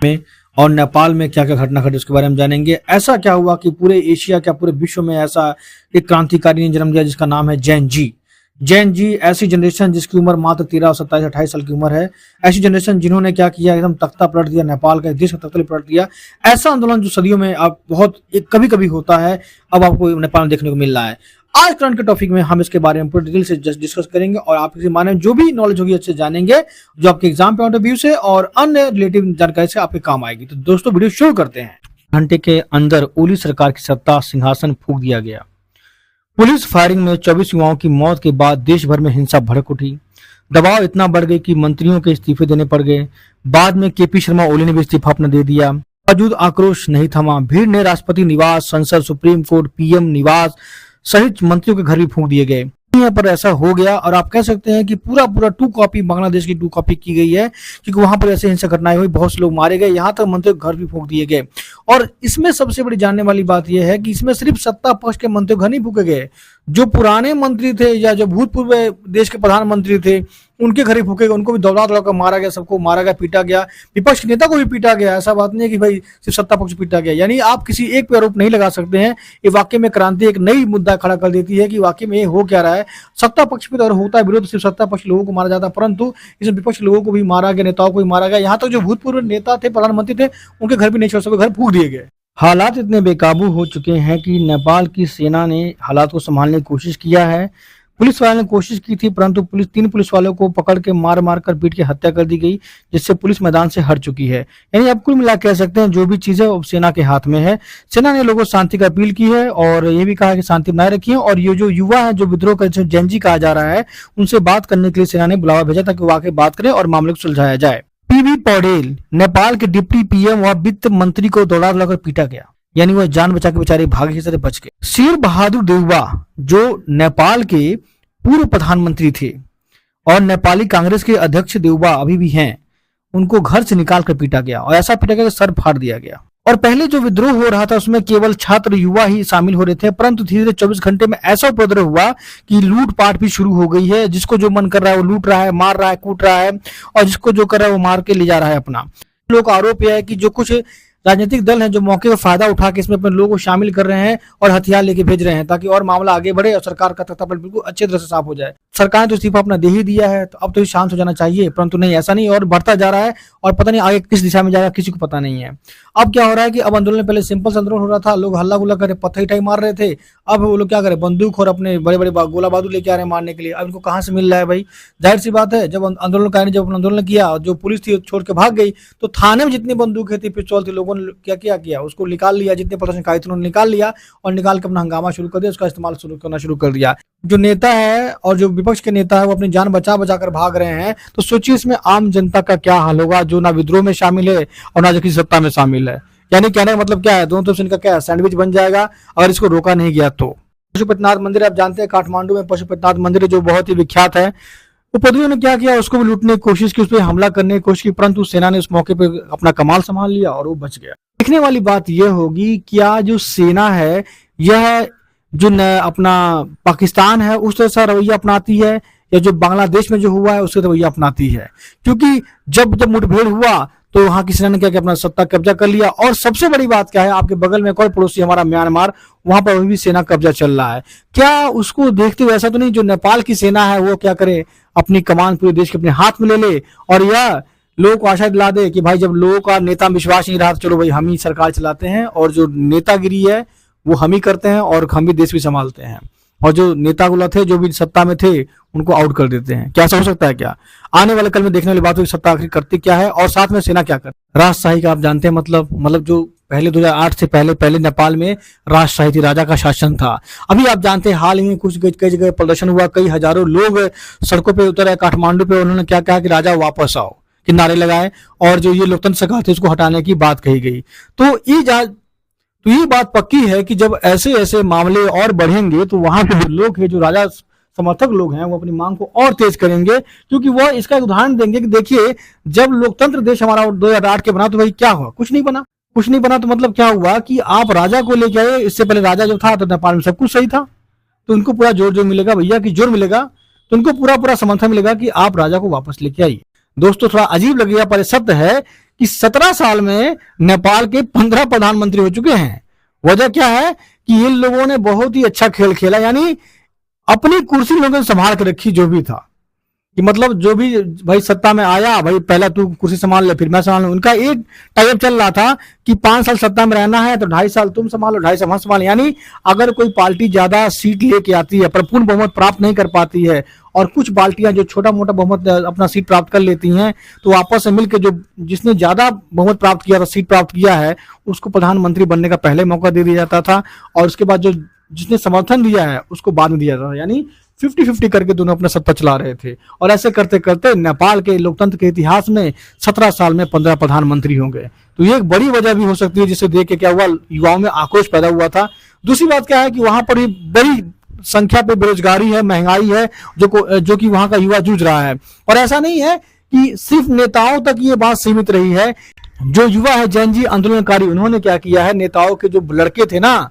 में और नेपाल में क्या क्या घटना घटी उसके बारे में जानेंगे। ऐसा क्या हुआ कि पूरे एशिया क्या पूरे विश्व में ऐसा एक क्रांतिकारी ने जन्म दिया जिसका नाम है जैन जी। जैन जी ऐसी जनरेशन जिसकी उम्र मात्र 13 27 28 साल की उम्र है, ऐसी जनरेशन जिन्होंने क्या किया, एकदम तख्ता पलट दिया, नेपाल का देश का तख्ता पलट दिया। ऐसा आंदोलन जो सदियों में अब बहुत कभी कभी होता है, अब आपको नेपाल में देखने को मिल रहा है। आज करंट के टॉपिक में हम इसके बारे में पूरी डिटेल से डिस्कस करेंगे और आप किसी माने जो भी नॉलेज होगी अच्छे जानेंगे, जो आपके एग्जाम पॉइंट ऑफ व्यू से और अन्य रिलेटिव जानकारी से आपके काम आएगी। तो दोस्तों वीडियो शुरू करते हैं। घंटे के अंदर ओली सरकार की सत्ता सिंहासन फूंक दिया गया। पुलिस फायरिंग में 24 युवाओं की मौत के बाद देश भर में हिंसा भड़क उठी। दबाव इतना बढ़ गई कि मंत्रियों के इस्तीफे देने पड़ गए। बाद में केपी शर्मा ओली ने भी इस्तीफा अपना दे दिया। मौजूद आक्रोश नहीं थमा। भीड़ ने राष्ट्रपति निवास, संसद, सुप्रीम कोर्ट, पीएम निवास सहित मंत्रियों के घर भी फूंक दिए गए। यहाँ पर ऐसा हो गया और आप कह सकते हैं कि पूरा 2 कॉपी बांग्लादेश की 2 कॉपी की गई है, क्योंकि वहां पर ऐसे हिंसक घटनाएं हुई, बहुत से लोग मारे गए, यहाँ तक मंत्रियों के घर भी फूंक दिए गए। और इसमें सबसे बड़ी जानने वाली बात यह है कि इसमें सिर्फ सत्ता पक्ष के मंत्रियों घर नहीं फूके गए, जो पुराने मंत्री थे या जो भूतपूर्व देश के प्रधानमंत्री थे उनके घर ही फूके गए, उनको भी दौड़ा दौड़ा कर मारा गया, सबको मारा गया, पीटा गया, विपक्ष के नेता को भी पीटा गया। ऐसा बात नहीं है कि भाई सिर्फ सत्ता पक्ष पीटा गया। यानी आप किसी एक पे आरोप नहीं लगा सकते हैं। ये वाकई में क्रांति एक नई मुद्दा खड़ा कर देती है कि वाकई में ये हो क्या रहा है। सत्ता पक्ष पे तो होता है विरोध, सिर्फ सत्ता पक्ष लोगों को मारा जाता है, परंतु इसमें विपक्ष लोगों को भी मारा गया, नेताओं को भी मारा गया। यहाँ तक जो भूतपूर्व नेता थे, प्रधानमंत्री थे, उनके घर भी नहीं छोड़ सके, घर फूक दिए गए। हालात इतने बेकाबू हो चुके हैं कि नेपाल की सेना ने हालात को संभालने की कोशिश किया है। पुलिस वालों ने कोशिश की थी, परंतु 3 पुलिस वालों को पकड़ के मार कर पीट के हत्या कर दी गई, जिससे पुलिस मैदान से हट चुकी है। यानी अब कुल मिला कह सकते हैं जो भी चीज है सेना के हाथ में है। सेना ने लोगों से शांति का अपील की है और ये भी कहा कि शांति बनाए रखिए। और ये जो युवा है जो विद्रोह कर जैन जी कहा जा रहा है, उनसे बात करने के लिए सेना ने बुलावा भेजा ताकि वाकई बात करें और मामले को सुलझाया जाए। पीवी पौडेल नेपाल के डिप्टी पीएम व वित्त मंत्री को दौड़ा दौड़ाकर पीटा गया, यानी वह जान बचा के बेचारे भागे से बच गए। शेर बहादुर देउबा जो नेपाल के पूर्व प्रधानमंत्री थे और नेपाली कांग्रेस के अध्यक्ष देउबा अभी भी हैं, उनको घर से निकाल कर पीटा गया और ऐसा पीटा गया कि सर फाड़ दिया गया। और पहले जो विद्रोह हो रहा था उसमें केवल छात्र युवा ही शामिल हो रहे थे, परंतु धीरे धीरे 24 घंटे में ऐसा उपद्रव हुआ कि लूटपाट भी शुरू हो गई है। जिसको जो मन कर रहा है वो लूट रहा है, मार रहा है, कूट रहा है, और जिसको जो कर रहा है वो मार के ले जा रहा है अपना। लोगों का आरोप यह है कि जो कुछ राजनीतिक दल हैं जो मौके का फायदा उठा के इसमें अपने लोगों को शामिल कर रहे हैं और हथियार लेके भेज रहे हैं ताकि और मामला आगे बढ़े और सरकार का तख्तापलट बिल्कुल अच्छे तरह से साफ हो जाए। सरकार ने तो इस्तीफा अपना दे ही दिया है, तो अब तो शांत हो जाना चाहिए, परंतु नहीं, ऐसा नहीं, और बढ़ता जा रहा है और पता नहीं आगे किस दिशा में जाएगा, किसी को पता नहीं है। अब क्या हो रहा है कि अब आंदोलन पहले सिंपल से आंदोलन हो रहा था, लोग हल्ला गुल्ला करे, पत्थर इटाई मार रहे थे, अब वो लोग क्या करे, बंदूक और अपने बड़े बड़े गोला बारूद लेके आ रहे हैं मारने के लिए। अब इनको कहाँ से मिल रहा है भाई? जाहिर सी बात है, जब आंदोलनकारी जब आंदोलन किया, जो पुलिस थी छोड़ के भाग गई, तो थाने में जितनी बंदूकें थी, पिस्तौल थी, लोगों ने क्या किया, उसको निकाल लिया, जितने प्रदर्शनकारी थे उन्होंने निकाल लिया और निकाल के अपना हंगामा शुरू कर दिया, उसका इस्तेमाल करना शुरू कर दिया। जो नेता है और जो विपक्ष के नेता है वो अपनी जान बचा कर भाग रहे हैं, तो सोचिए इसमें आम जनता का क्या हाल होगा, जो ना विद्रोह में शामिल है और ना किसी सत्ता में शामिल है। यानी कहने का मतलब क्या है, दोनों तरफ से इनका क्या है, सैंडविच बन जाएगा अगर इसको रोका नहीं गया तो। पशुपतिनाथ मंदिर आप जानते हैं, काठमांडू में पशुपतिनाथ मंदिर जो बहुत ही विख्यात है, उपद्रवियों ने क्या किया, उसको भी लूटने की कोशिश की, उस पर हमला करने की कोशिश की, परंतु सेना ने उस मौके पे अपना कमाल संभाल लिया और वो बच गया। देखने वाली बात यह होगी क्या जो सेना है यह जो अपना पाकिस्तान है उस तरह सा रवैया अपनाती है या जो बांग्लादेश में जो हुआ है उससे रवैया अपनाती है। क्योंकि जब मुठभेड़ हुआ तो वहां की सेना ने क्या अपना सत्ता कब्जा कर लिया। और सबसे बड़ी बात क्या है, आपके बगल में एक और पड़ोसी हमारा म्यांमार, वहां पर अभी भी सेना कब्जा चल रहा है। क्या उसको देखते हुए ऐसा तो नहीं जो नेपाल की सेना है वो क्या करे, अपनी कमान पूरे देश के अपने हाथ में ले ले और यह लोगों को आशा दिला दे कि भाई जब लोगों का नेता विश्वास नहीं रहा तो चलो भाई हम ही सरकार चलाते हैं और जो नेतागिरी है वो हम ही करते हैं और हम भी देश भी संभालते हैं, और जो नेता गुला थे जो भी सत्ता में थे उनको आउट कर देते हैं। क्या ऐसा हो सकता है क्या? आने वाले कल में देखने वाली बात होगी सत्ता आखिर करती क्या है और साथ में सेना क्या करती है। राजशाही का आप जानते हैं मतलब जो पहले 2008 से पहले नेपाल में राजशाही थी, राजा का शासन था। अभी आप जानते हैं हाल ही में कुछ कई जगह प्रदर्शन हुआ, कई हजारों लोग सड़कों पे उतरे काठमांडू पे, उन्होंने क्या कहा कि राजा वापस आओ के नारे लगाए और जो ये लोकतंत्र सरकार थी उसको हटाने की बात कही गई। तो ये बात पक्की है कि जब ऐसे मामले और बढ़ेंगे तो वहां के जो लोग हैं, जो राजा समर्थक लोग हैं, वो अपनी मांग को और तेज करेंगे, क्योंकि वो इसका एक उदाहरण देंगे कि देखिए जब लोकतंत्र देश हमारा 2008 के बना तो भाई क्या हुआ, कुछ नहीं बना। तो मतलब क्या हुआ कि आप राजा को लेके आए, इससे पहले राजा जो था तो नेपाल में सब कुछ सही था, तो उनको पूरा जोर मिलेगा भैया कि जोर मिलेगा, तो उनको पूरा समर्थन मिलेगा कि आप राजा को वापस लेके आइए। दोस्तों थोड़ा अजीब लगेगा पर सत्य है कि 17 साल में नेपाल के 15 प्रधानमंत्री हो चुके हैं। वजह क्या है कि इन लोगों ने बहुत ही अच्छा खेल खेला, यानी अपनी कुर्सी लोगों ने संभाल के रखी, जो भी था कि मतलब जो भी भाई सत्ता में आया, भाई पहला तू कुर्सी संभाल ले फिर मैं संभाल लूं। उनका एक टाइप चल रहा था कि 5 साल सत्ता में रहना है तो 2.5 साल तुम संभालो, 2.5 साल हम संभाल। यानी अगर कोई पार्टी ज्यादा सीट लेके आती है पर पूर्ण बहुमत प्राप्त नहीं कर पाती है, और कुछ पार्टियां जो छोटा मोटा बहुमत अपना सीट प्राप्त कर लेती हैं, तो आपस में मिलकर जो जिसने ज्यादा बहुमत प्राप्त किया था, सीट प्राप्त किया है, उसको प्रधानमंत्री बनने का पहले मौका दे दिया जाता था, और उसके बाद जो जिसने समर्थन दिया है उसको बाद में दिया जाता था। यानी 50-50 करके दोनों अपना सत्ता चला रहे थे। और ऐसे करते करते नेपाल के लोकतंत्र के इतिहास में 17 साल में 15 प्रधानमंत्री हो गए। तो ये एक बड़ी वजह भी हो सकती है, जिसे देख के क्या हुआ, युवाओं में आक्रोश पैदा हुआ था। दूसरी बात क्या है कि वहां पर भी बड़ी संख्या पे बेरोजगारी है, महंगाई है, जो कि वहां का युवा जूझ रहा है। और ऐसा नहीं है कि सिर्फ नेताओं तक ये बात सीमित रही है। जो युवा है जैन जी आंदोलनकारी, उन्होंने क्या किया है, नेताओं के जो लड़के थे ना,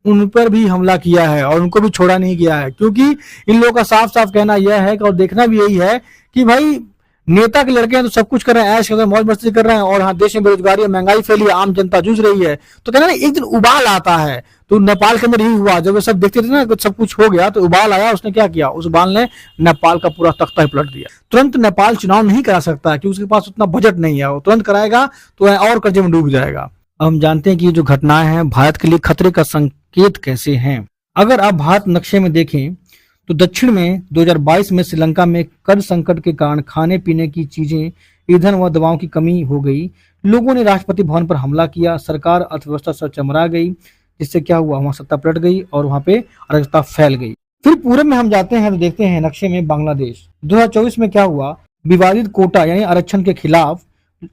उन पर भी हमला किया है और उनको भी छोड़ा नहीं गया है। क्योंकि इन लोगों का साफ साफ कहना यह है और देखना भी यही है कि भाई नेता के लड़के हैं तो सब कुछ कर रहे हैं, ऐश कर रहे हैं, मौज मस्ती कर रहे हैं, और हाँ देश में बेरोजगारी और महंगाई फैली है, आम जनता जूझ रही है, तो कहना एक दिन उबाल आता है। तो नेपाल के अंदर यही हुआ, जब वे सब देखते थे ना सब कुछ हो गया तो उबाल आया। उसने क्या किया, उस उबाल ने नेपाल का पूरा तख्ता ही पलट दिया। तुरंत नेपाल चुनाव नहीं करा सकता क्योंकि उसके पास उतना बजट नहीं है। वो तुरंत कराएगा तो और कर्जे में डूब जाएगा। हम जानते हैं कि जो घटनाएं हैं भारत के लिए खतरे का संकेत कैसे हैं। अगर आप भारत नक्शे में देखें तो दक्षिण में 2022 में श्रीलंका में कर्ज संकट के कारण खाने पीने की चीजें, ईंधन व दवाओं की कमी हो गई। लोगों ने राष्ट्रपति भवन पर हमला किया, सरकार अर्थव्यवस्था से चमरा गई, जिससे क्या हुआ, वहां सत्ता पलट गई और वहां पे अराजकता फैल गई। फिर पूरे में हम जाते हैं तो देखते हैं नक्शे में बांग्लादेश। 2024 में क्या हुआ, विवादित कोटा यानी आरक्षण के खिलाफ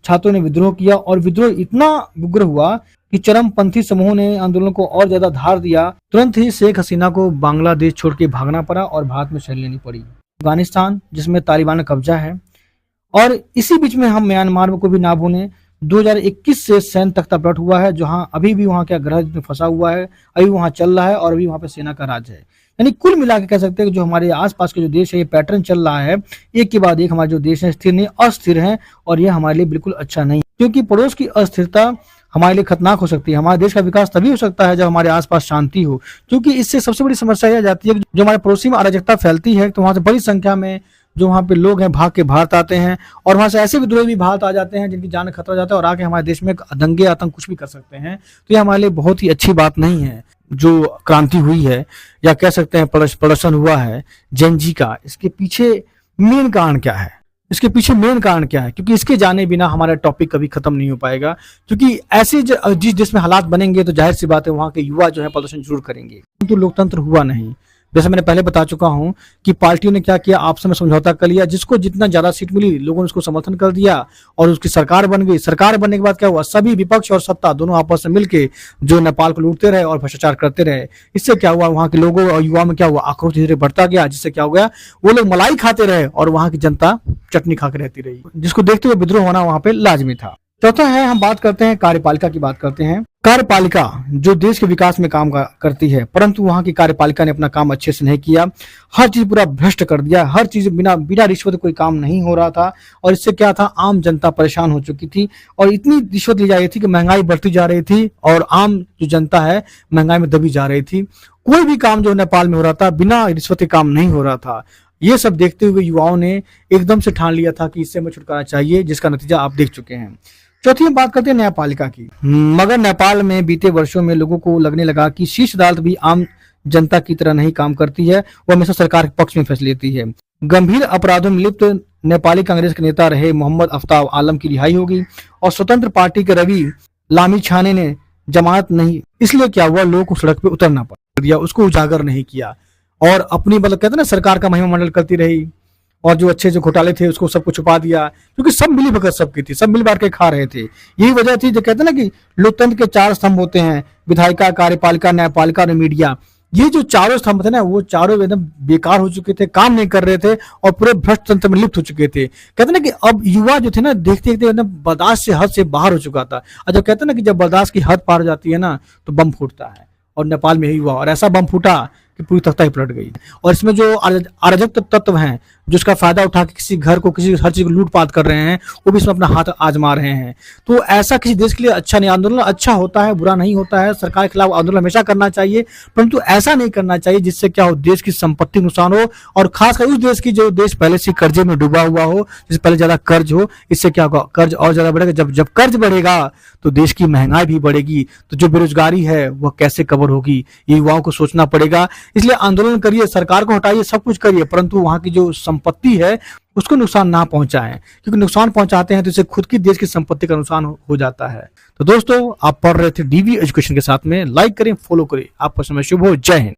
छात्रों ने विद्रोह किया, और विद्रोह इतना उग्र हुआ कि चरमपंथी समूहों ने आंदोलन को और ज्यादा धार दिया। तुरंत ही शेख हसीना को बांग्लादेश छोड़ के भागना पड़ा और भारत में शरण लेनी पड़ी। अफगानिस्तान जिसमें तालिबान का कब्जा है, और इसी बीच में हम म्यांमार को भी ना भूलें। 2021 से सैन्य तख्ता पलट हुआ है, जहां अभी भी वहां क्या ग्रह में फंसा हुआ है, अभी वहां चल रहा है और अभी वहां पे सेना का राज है। यानी कुल मिला के कह सकते हैं कि जो हमारे आसपास के जो देश है, ये पैटर्न चल रहा है, एक के बाद एक हमारे जो देश है स्थिर नहीं अस्थिर है, और यह हमारे लिए बिल्कुल अच्छा नहीं, क्योंकि पड़ोस की अस्थिरता हमारे लिए खतरनाक हो सकती है। हमारे देश का विकास तभी हो सकता है जब हमारे आसपास शांति हो, क्योंकि इससे सबसे बड़ी समस्या यह जाती है कि जो हमारे पड़ोसी में अराजकता फैलती है तो वहां से बड़ी संख्या में जो वहाँ पे लोग हैं भाग के भारत आते हैं, और वहां से ऐसे विद्रोही भी भारत आ जाते हैं जिनकी जान खतरा हो जाता है और आके हमारे देश में दंगे आतंक कुछ भी कर सकते हैं। तो ये हमारे लिए बहुत ही अच्छी बात नहीं है जो क्रांति हुई है, या कह सकते हैं प्रदर्शन हुआ है जैन जी का। इसके पीछे मेन कारण क्या है, क्योंकि इसके जाने बिना हमारा टॉपिक कभी खत्म नहीं हो पाएगा। क्योंकि ऐसे जिस देश में हालात बनेंगे तो जाहिर सी बात है वहां के युवा जो है प्रदर्शन जरूर करेंगे, किंतु लोकतंत्र हुआ नहीं। जैसे मैंने पहले बता चुका हूं कि पार्टियों ने क्या किया, आपस में समझौता कर लिया, जिसको जितना ज्यादा सीट मिली लोगों ने उसको समर्थन कर दिया और उसकी सरकार बन गई। सरकार बनने के बाद क्या हुआ, सभी विपक्ष और सत्ता दोनों आपस में मिलकर जो नेपाल को लूटते रहे और भ्रष्टाचार करते रहे। इससे क्या हुआ, वहां के लोगों और युवाओं में क्या हुआ, आक्रोश धीरे बढ़ता गया, जिससे क्या हो गया, वो लोग मलाई खाते रहे और वहां की जनता चटनी खा के रहती रही, जिसको देखते हुए विद्रोह होना वहां पे लाजमी था। चौथा है, हम बात करते हैं कार्यपालिका की बात करते हैं। कार्यपालिका जो देश के विकास में काम करती है, परंतु वहां की कार्यपालिका ने अपना काम अच्छे से नहीं किया। हर चीज पूरा भ्रष्ट कर दिया, हर चीज बिना रिश्वत कोई काम नहीं हो रहा था, और इससे क्या था, आम जनता परेशान हो चुकी थी और इतनी रिश्वत ली जा रही थी कि महंगाई बढ़ती जा रही थी और आम जो जनता है महंगाई में दबी जा रही थी। कोई भी काम जो नेपाल में हो रहा था बिना रिश्वत के काम नहीं हो रहा था। ये सब देखते हुए युवाओं ने एकदम से ठान लिया था कि इससे हमें छुटकारा चाहिए, जिसका नतीजा आप देख चुके हैं। चौथी हम बात करते हैं न्यायपालिका की। मगर नेपाल में बीते वर्षों में लोगों को लगने लगा कि शीर्ष अदालत भी आम जनता की तरह नहीं काम करती है, वो हमेशा सरकार के पक्ष में फैसले लेती है। गंभीर अपराधों में लिप्त नेपाली कांग्रेस के नेता रहे मोहम्मद अफ्ताब आलम की रिहाई होगी, और स्वतंत्र पार्टी के रवि लामिछाने ने जमानत नहीं, इसलिए क्या हुआ, लोगों को सड़क पे उतरना पड़ दिया, उसको उजागर नहीं किया और अपनी मतलब कहते ना सरकार का महिमा मंडल करती रही, और जो अच्छे जो घोटाले थे उसको सबको छुपा दिया, क्योंकि सब मिली भगत सबकी थी, सब मिल बांट के खा रहे थे। यही वजह थी जो कहते ना कि लोकतंत्र के 4 स्तंभ होते हैं, विधायिका, कार्यपालिका, न्यायपालिका और मीडिया। ये जो चारों स्तंभ थे ना, वो चारों एकदम बेकार हो चुके थे, काम नहीं कर रहे थे और पूरे भ्रष्ट तंत्र में लिप्त हो चुके थे। कहते ना कि अब युवा जो थे ना, देखते देखते एकदम बर्दाश्त से हद से बाहर हो चुका था। और जब कहते ना कि जब बर्दाश्त की हद पार हो जाती है ना तो बम फूटता है, और नेपाल में यही हुआ, और ऐसा बम फूटा कि पूरी तख्ता ही पलट गई। और इसमें जो अराजक तत्व हैं जिसका फायदा उठा के किसी घर को, किसी हर चीज को लूटपाट कर रहे हैं, वो भी इसमें अपना हाथ आजमा रहे हैं। तो ऐसा किसी देश के लिए अच्छा नहीं। आंदोलन अच्छा होता है, बुरा नहीं होता है। सरकार के खिलाफ आंदोलन हमेशा करना चाहिए, परंतु ऐसा नहीं करना चाहिए जिससे क्या हो, देश की संपत्ति नुकसान हो, और खासकर उस देश की जो देश पहले से कर्जे में डूबा हुआ हो, जिससे पहले ज्यादा कर्ज हो। इससे क्या होगा, कर्ज और ज्यादा बढ़ेगा। जब जब कर्ज बढ़ेगा तो देश की महंगाई भी बढ़ेगी, तो जो बेरोजगारी है वह कैसे कवर होगी, ये युवाओं को सोचना पड़ेगा। इसलिए आंदोलन करिए, सरकार को हटाइए, सब कुछ करिए, परंतु वहां की जो संपत्ति है उसको नुकसान ना पहुंचाएं, क्योंकि नुकसान पहुंचाते हैं तो इससे खुद की देश की संपत्ति का नुकसान हो जाता है। तो दोस्तों, आप पढ़ रहे थे डीवी एजुकेशन के साथ में, लाइक करें, फॉलो करें। आपका समय शुभ हो। जय हिंद।